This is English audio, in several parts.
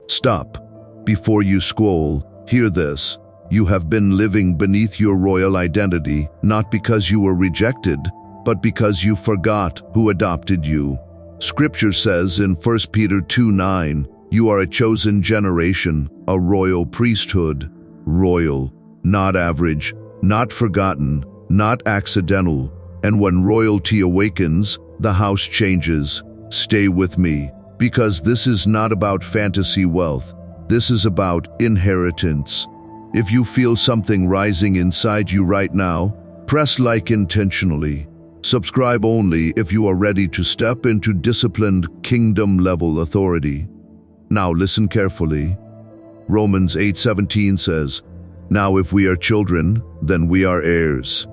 Stop. Before you scroll, hear this. You have been living beneath your royal identity, not because you were rejected, but because you forgot who adopted you. Scripture says in 1 Peter 2:9, you are a chosen generation, a royal priesthood. Royal, not average, not forgotten, not accidental. And when royalty awakens, the house changes. Stay with me, because this is not about fantasy wealth. This is about inheritance. If you feel something rising inside you right now, press like intentionally. Subscribe only if you are ready to step into disciplined kingdom-level authority. Now listen carefully. Romans 8:17 says, now if we are children, then we are heirs.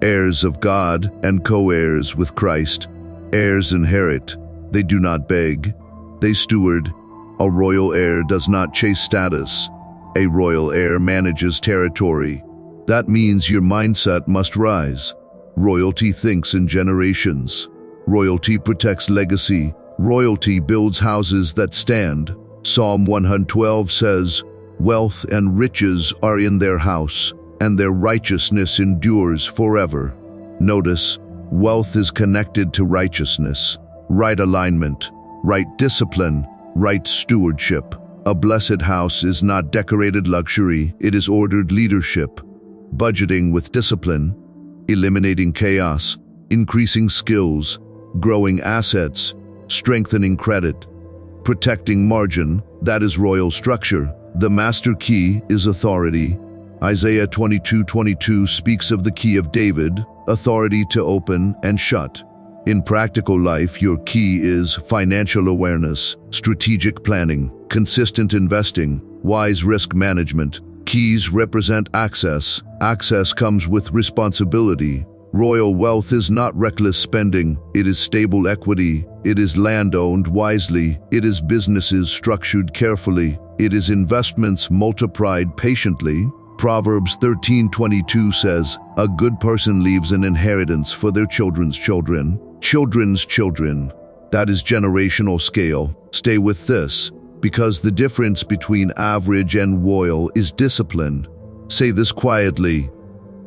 Heirs of God and co-heirs with Christ. Heirs inherit. They do not beg. They steward. A royal heir does not chase status. A royal heir manages territory. That means your mindset must rise. Royalty thinks in generations. Royalty protects legacy. Royalty builds houses that stand. Psalm 112 says, wealth and riches are in their house, and their righteousness endures forever. Notice, wealth is connected to righteousness, right alignment, right discipline, right stewardship. A blessed house is not decorated luxury, it is ordered leadership. Budgeting with discipline, eliminating chaos, increasing skills, growing assets, strengthening credit, protecting margin, that is royal structure. The master key is authority. Isaiah 22:22 speaks of the key of David, authority to open and shut. In practical life, your key is financial awareness, strategic planning, consistent investing, wise risk management. Keys represent access. Access comes with responsibility. Royal wealth is not reckless spending, it is stable equity, it is land owned wisely, it is businesses structured carefully, it is investments multiplied patiently. Proverbs 13:22 says, a good person leaves an inheritance for their children's children. Children's children. That is generational scale. Stay with this, because the difference between average and royal is discipline. Say this quietly.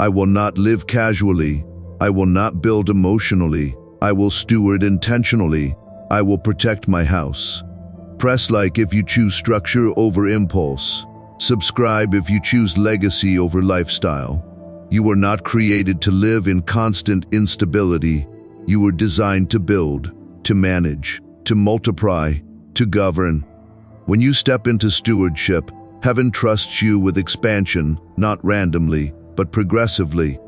I will not live casually. I will not build emotionally. I will steward intentionally. I will protect my house. Press like if you choose structure over impulse. Subscribe if you choose legacy over lifestyle. You were not created to live in constant instability. You were designed to build, to manage, to multiply, to govern. When you step into stewardship, heaven trusts you with expansion, not randomly, but progressively.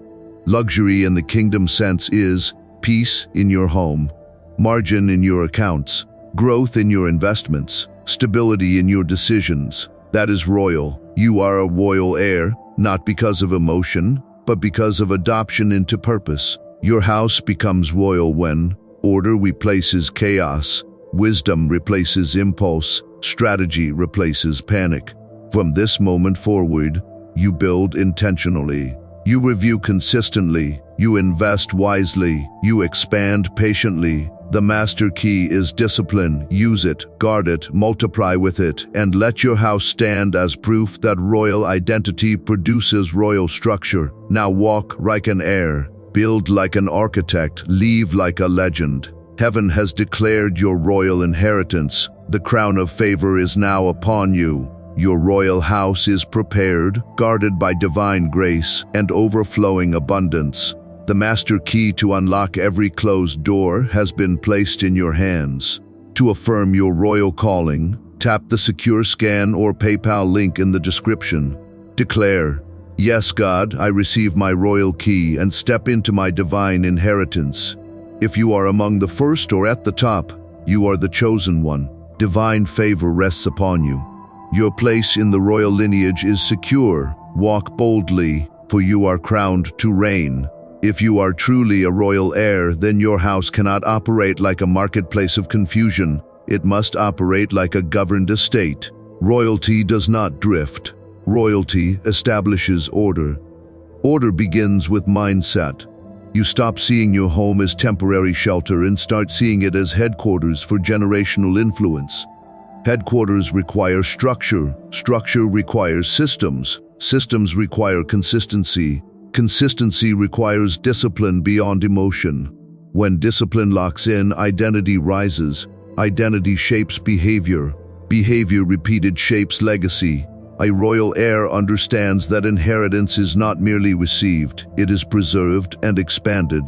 Luxury in the kingdom sense is peace in your home, margin in your accounts, growth in your investments, stability in your decisions. That is royal. You are a royal heir, not because of emotion, but because of adoption into purpose. Your house becomes royal when order replaces chaos, wisdom replaces impulse, strategy replaces panic. From this moment forward, you build intentionally. You review consistently, you invest wisely, you expand patiently. The master key is discipline. Use it, guard it, multiply with it, and let your house stand as proof that royal identity produces royal structure. Now walk like an heir, build like an architect, leave like a legend. Heaven has declared your royal inheritance. The crown of favor is now upon you. Your royal house is prepared, guarded by divine grace and overflowing abundance. The master key to unlock every closed door has been placed in your hands. To affirm your royal calling, tap the secure scan or PayPal link in the description. Declare, yes, God, I receive my royal key and step into my divine inheritance. If you are among the first or at the top, you are the chosen one. Divine favor rests upon you. Your place in the royal lineage is secure. Walk boldly, for you are crowned to reign. If you are truly a royal heir, then your house cannot operate like a marketplace of confusion. It must operate like a governed estate. Royalty does not drift. Royalty establishes order. Order begins with mindset. You stop seeing your home as temporary shelter and start seeing it as headquarters for generational influence. Headquarters require structure. Structure requires systems. Systems require consistency. Consistency requires discipline beyond emotion. When discipline locks in, identity rises. Identity shapes behavior. Behavior repeated shapes legacy. A royal heir understands that inheritance is not merely received, it is preserved and expanded.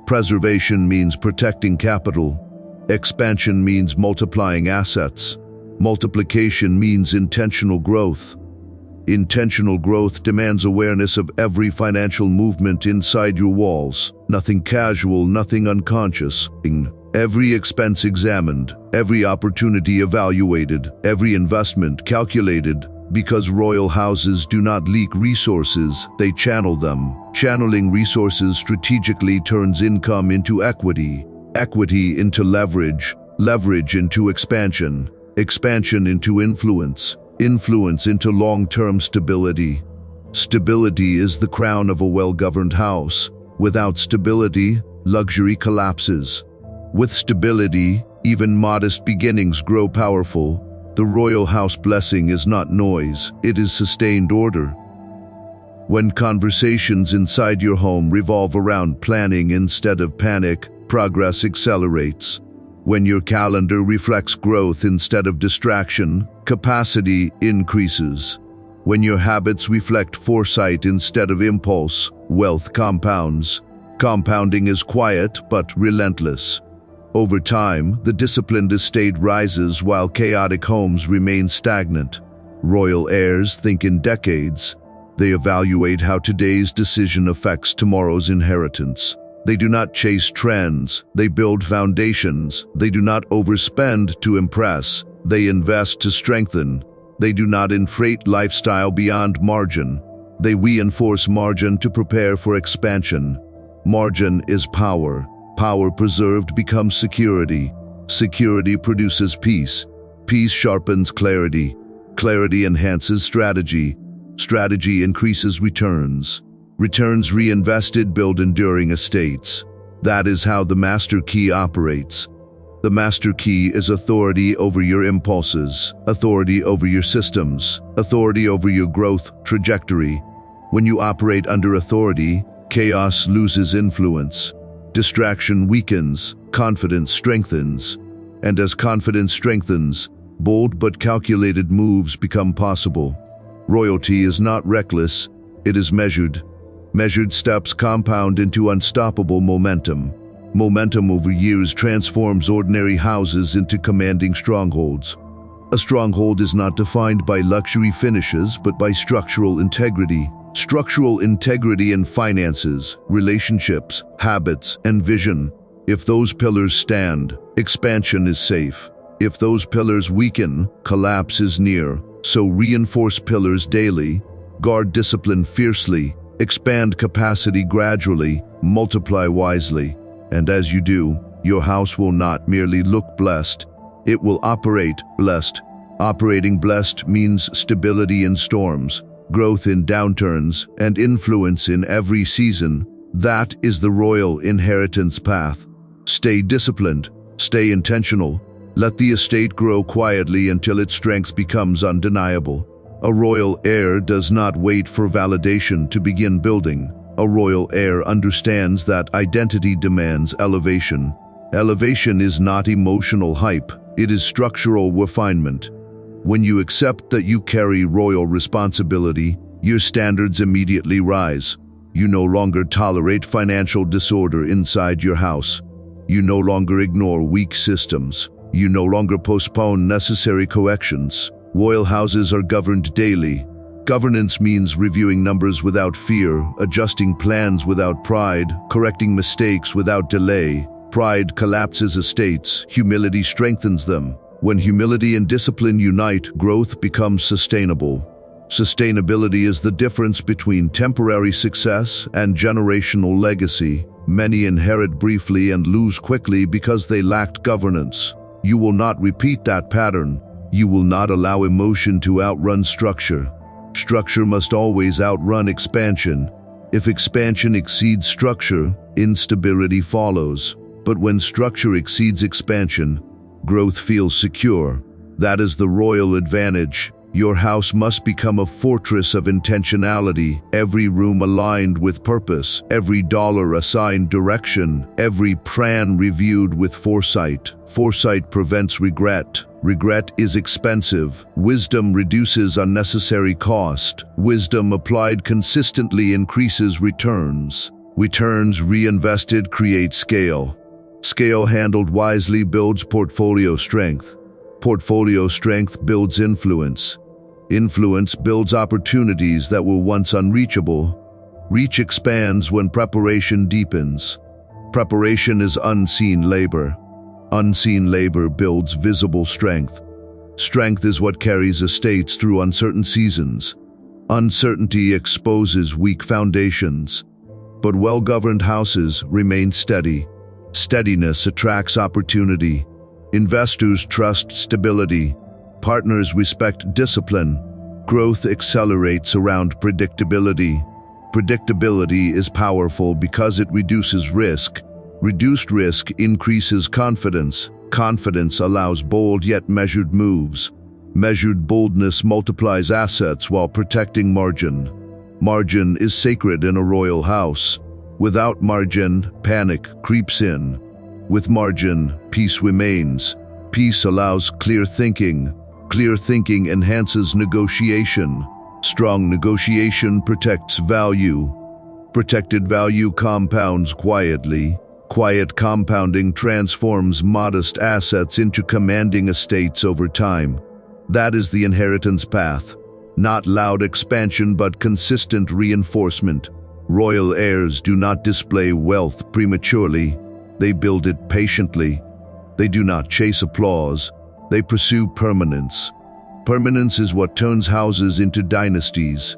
Preservation means protecting capital. Expansion means multiplying assets. Multiplication means intentional growth. Intentional growth demands awareness of every financial movement inside your walls. Nothing casual, nothing unconscious. Every expense examined, every opportunity evaluated, every investment calculated. Because royal houses do not leak resources, they channel them. Channeling resources strategically turns income into equity, equity into leverage, leverage into expansion, expansion into influence, influence into long-term stability. Stability is the crown of a well-governed house. Without stability, luxury collapses. With stability, even modest beginnings grow powerful. The royal house blessing is not noise, it is sustained order. When conversations inside your home revolve around planning instead of panic, progress accelerates. When your calendar reflects growth instead of distraction, capacity increases. When your habits reflect foresight instead of impulse, wealth compounds. Compounding is quiet but relentless. Over time, the disciplined estate rises while chaotic homes remain stagnant. Royal heirs think in decades. They evaluate how today's decision affects tomorrow's inheritance. They do not chase trends, they build foundations. They do not overspend to impress, they invest to strengthen. They do not inflate lifestyle beyond margin. They reinforce margin to prepare for expansion. Margin is power. Power preserved becomes security. Security produces peace. Peace sharpens clarity. Clarity enhances strategy. Strategy increases returns. Returns reinvested build enduring estates. That is how the master key operates. The master key is authority over your impulses, authority over your systems, authority over your growth trajectory. When you operate under authority, chaos loses influence. Distraction weakens, confidence strengthens. And as confidence strengthens, bold but calculated moves become possible. Royalty is not reckless, it is measured. Measured steps compound into unstoppable momentum. Momentum over years transforms ordinary houses into commanding strongholds. A stronghold is not defined by luxury finishes but by structural integrity. Structural integrity in finances, relationships, habits, and vision. If those pillars stand, expansion is safe. If those pillars weaken, collapse is near. So reinforce pillars daily, guard discipline fiercely, expand capacity gradually, multiply wisely. And as you do, your house will not merely look blessed, it will operate blessed. Operating blessed means stability in storms, growth in downturns, and influence in every season. That is the royal inheritance path. Stay disciplined, stay intentional. Let the estate grow quietly until its strength becomes undeniable. A royal heir does not wait for validation to begin building. A royal heir understands that identity demands elevation. Elevation is not emotional hype, it is structural refinement. When you accept that you carry royal responsibility, your standards immediately rise. You no longer tolerate financial disorder inside your house. You no longer ignore weak systems. You no longer postpone necessary corrections. Royal houses are governed daily. Governance means reviewing numbers without fear, adjusting plans without pride, correcting mistakes without delay. Pride collapses estates, humility strengthens them. When humility and discipline unite, growth becomes sustainable. Sustainability is the difference between temporary success and generational legacy. Many inherit briefly and lose quickly because they lacked governance. You will not repeat that pattern. You will not allow emotion to outrun structure. Structure must always outrun expansion. If expansion exceeds structure, instability follows. But when structure exceeds expansion, growth feels secure. That is the royal advantage. Your house must become a fortress of intentionality, every room aligned with purpose, every dollar assigned direction, every plan reviewed with foresight. Foresight prevents regret. Regret is expensive. Wisdom reduces unnecessary cost. Wisdom applied consistently increases returns. Returns reinvested create scale. Scale handled wisely builds portfolio strength. Portfolio strength builds influence. Influence builds opportunities that were once unreachable. Reach expands when preparation deepens. Preparation is unseen labor. Unseen labor builds visible strength. Strength is what carries estates through uncertain seasons. Uncertainty exposes weak foundations. But well-governed houses remain steady. Steadiness attracts opportunity. Investors trust stability. Partners respect discipline. Growth accelerates around predictability. Predictability is powerful because it reduces risk. Reduced risk increases confidence. Confidence allows bold yet measured moves. Measured boldness multiplies assets while protecting margin. Margin is sacred in a royal house. Without margin, panic creeps in. With margin, peace remains. Peace allows clear thinking. Clear thinking enhances negotiation. Strong negotiation protects value. Protected value compounds quietly. Quiet compounding transforms modest assets into commanding estates over time. That is the inheritance path. Not loud expansion but consistent reinforcement. Royal heirs do not display wealth prematurely. They build it patiently. They do not chase applause. They pursue permanence. Permanence is what turns houses into dynasties.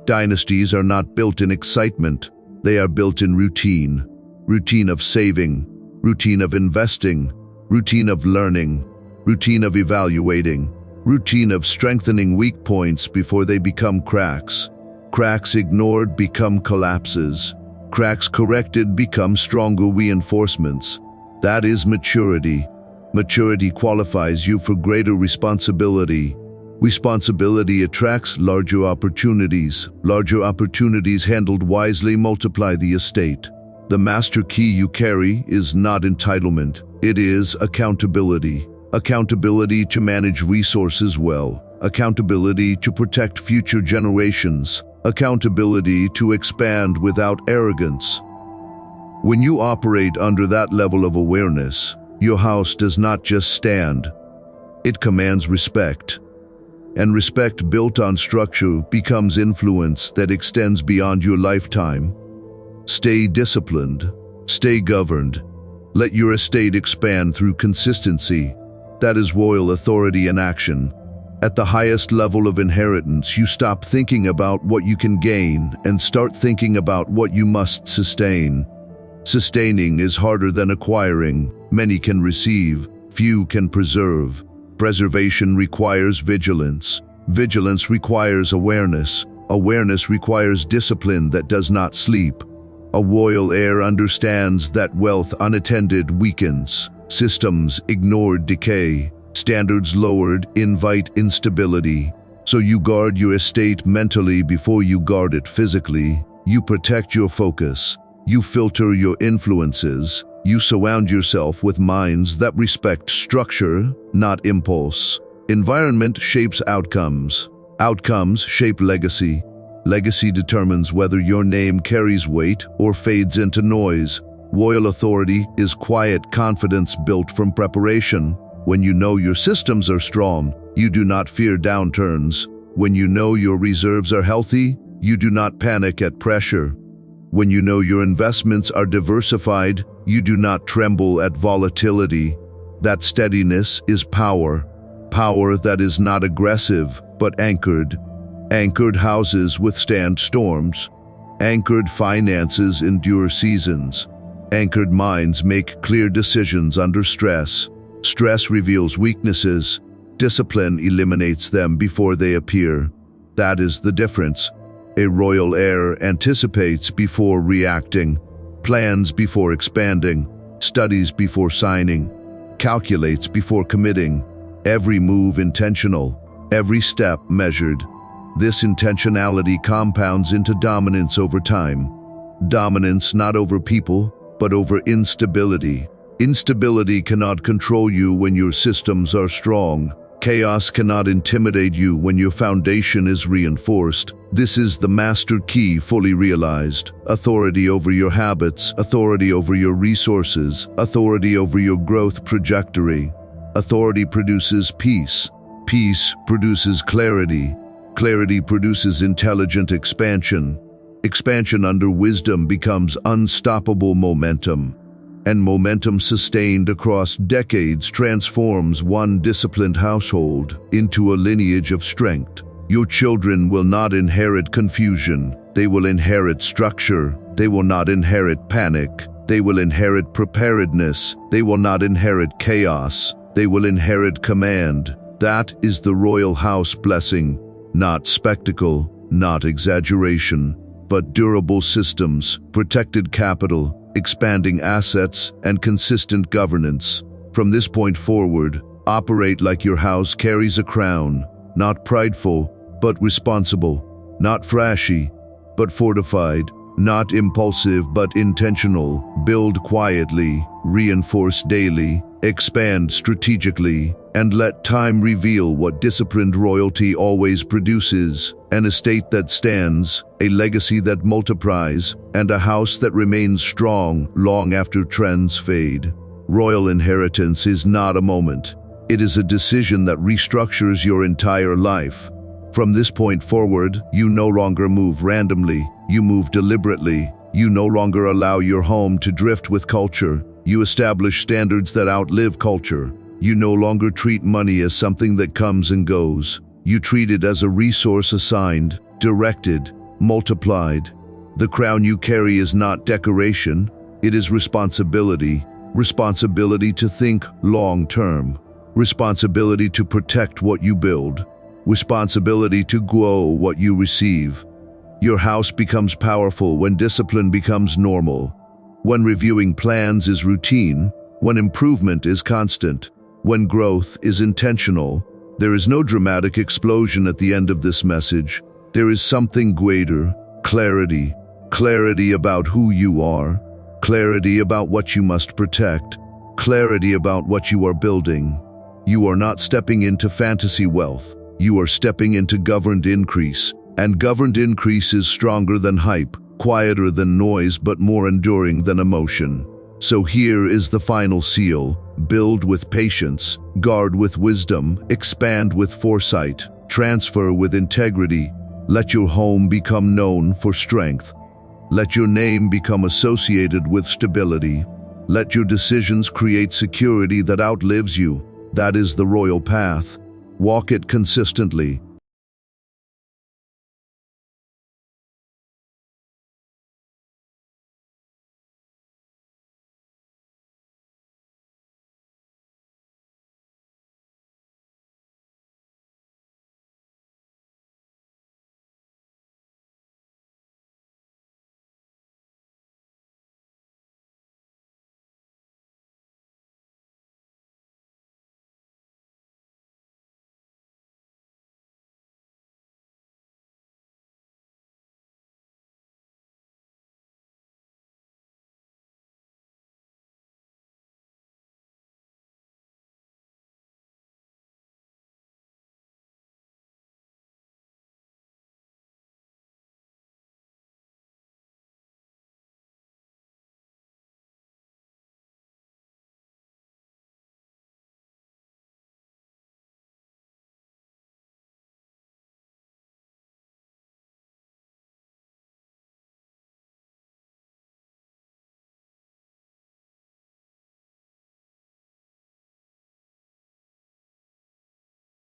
Dynasties are not built in excitement. They are built in routine. Routine of saving. Routine of investing. Routine of learning. Routine of evaluating. Routine of strengthening weak points before they become cracks. Cracks ignored become collapses. Cracks corrected become stronger reinforcements. That is maturity. Maturity qualifies you for greater responsibility. Responsibility attracts larger opportunities. Larger opportunities handled wisely multiply the estate. The master key you carry is not entitlement. It is accountability. Accountability to manage resources well. Accountability to protect future generations. Accountability to expand without arrogance. When you operate under that level of awareness, your house does not just stand. It commands respect. And respect built on structure becomes influence that extends beyond your lifetime. Stay disciplined. Stay governed. Let your estate expand through consistency. That is royal authority in action. At the highest level of inheritance, you stop thinking about what you can gain and start thinking about what you must sustain. Sustaining is harder than acquiring. Many can receive, few can preserve. Preservation requires vigilance. Vigilance requires awareness. Awareness requires discipline that does not sleep. A royal heir understands that wealth unattended weakens. Systems ignored decay. Standards lowered invite instability. So you guard your estate mentally before you guard it physically. You protect your focus. You filter your influences. You surround yourself with minds that respect structure, not impulse. Environment shapes outcomes. Outcomes shape legacy. Legacy determines whether your name carries weight or fades into noise. Royal authority is quiet confidence built from preparation. When you know your systems are strong, you do not fear downturns. When you know your reserves are healthy, you do not panic at pressure. When you know your investments are diversified, you do not tremble at volatility. That steadiness is power. Power that is not aggressive, but anchored. Anchored houses withstand storms. Anchored finances endure seasons. Anchored minds make clear decisions under stress. Stress reveals weaknesses. Discipline eliminates them before they appear. That is the difference. A royal heir anticipates before reacting, plans before expanding, studies before signing, calculates before committing. every move intentional, every step measured. This intentionality compounds into dominance over time. Dominance not over people, but over instability. Instability cannot control you when your systems are strong. Chaos cannot intimidate you when your foundation is reinforced. This is the master key fully realized. Authority over your habits, authority over your resources, authority over your growth trajectory. Authority produces peace. Peace produces clarity. Clarity produces intelligent expansion. Expansion under wisdom becomes unstoppable momentum. And momentum sustained across decades transforms one disciplined household into a lineage of strength. Your children will not inherit confusion. They will inherit structure. They will not inherit panic. They will inherit preparedness. They will not inherit chaos. They will inherit command. That is the royal house blessing. Not spectacle, not exaggeration, but durable systems, protected capital, expanding assets, and consistent governance. From this point forward, operate like your house carries a crown, not prideful, but responsible, not flashy, but fortified, not impulsive, but intentional. Build quietly, reinforce daily, expand strategically, and let time reveal what disciplined royalty always produces: an estate that stands, a legacy that multiplies, and a house that remains strong long after trends fade. Royal inheritance is not a moment. It is a decision that restructures your entire life. From this point forward, you no longer move randomly, you move deliberately. You no longer allow your home to drift with culture. You establish standards that outlive culture. You no longer treat money as something that comes and goes. You treat it as a resource assigned, directed, multiplied. The crown you carry is not decoration, it is responsibility. Responsibility to think long-term. Responsibility to protect what you build. Responsibility to grow what you receive. Your house becomes powerful when discipline becomes normal. When reviewing plans is routine, when improvement is constant, when growth is intentional. There is no dramatic explosion at the end of this message. There is something greater: clarity. Clarity about who you are. Clarity about what you must protect. Clarity about what you are building. You are not stepping into fantasy wealth. You are stepping into governed increase. And governed increase is stronger than hype, quieter than noise, but more enduring than emotion. So here is the final seal: build with patience, guard with wisdom, expand with foresight, transfer with integrity. Let your home become known for strength. Let your name become associated with stability. Let your decisions create security that outlives you. That is the royal path. Walk it consistently,